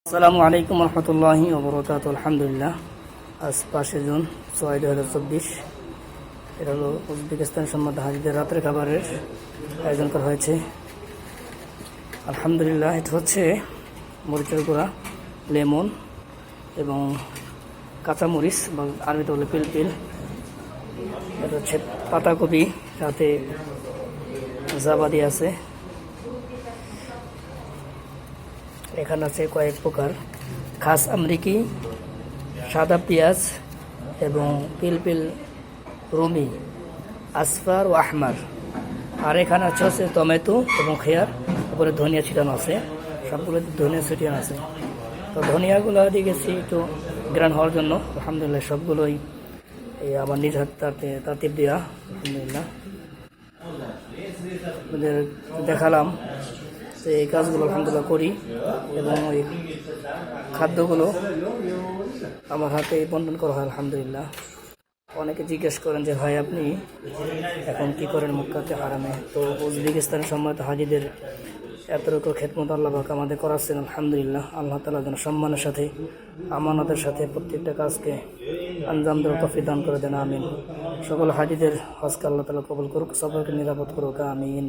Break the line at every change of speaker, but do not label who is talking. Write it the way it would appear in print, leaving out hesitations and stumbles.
আসসালামু আলাইকুম রহমতুল্লাহি ওবরাকাতুহু। আলহামদুলিল্লাহ, আজ 5 জুন 2024। এটা হলো উজবেকিস্তান সম্মত হাজিদের রাতের খাবারের আয়োজন করা হয়েছে। আলহামদুলিল্লাহ, এটা হচ্ছে মরিচের গুঁড়া, লেমন এবং কাঁচামরিচ বা আরবিতে বলে পিলপিল। এটা হচ্ছে পাতাকপি, সাথে জাবাদি আছে। এখানে আছে কয়েক প্রকার খাস আমরিকি, সাদা পেঁয়াজ এবং পিলপিল রুমি, আসফার ও আহমার। আর এখানে হচ্ছে টমেটো এবং খেয়ার, উপরে ধনিয়া ছিটানো আছে। সবগুলো ধনিয়া ছিটানো আছে। তো ধনিয়াগুলো দিয়ে গেছি একটু গ্রান হওয়ার জন্য। আলহামদুলিল্লাহ, সবগুলোই আমার নিজ হাত তারতিব দেওয়া। আলহামদুলিল্লাহ, ওদের দেখালাম যে এই কাজগুলো আলহামদুলিল্লাহ করি এবং ওই খাদ্যগুলো আমার হাতে বন্টন করা হয়। আলহামদুলিল্লাহ, অনেকে জিজ্ঞেস করেন যে ভাই আপনি এখন কি করেন মক্কাতে হারামে। তো উজবেকিস্তানের সম্মানিত হাজিদের এতটুকু খেদমত আল্লাহ পাক আমাদের করাচ্ছেন। আলহামদুলিল্লাহ, আল্লাহ তাআলা যেন সম্মানের সাথে, আমানতের সাথে প্রত্যেকটা কাজকে আঞ্জাম দেওয়ার তৌফিক দান করে দেন, আমিন। সকল হাজিদের হজকে আল্লাহ তাআলা কবুল করুক, সবাইকে নিরাপদ করুক, আমিন।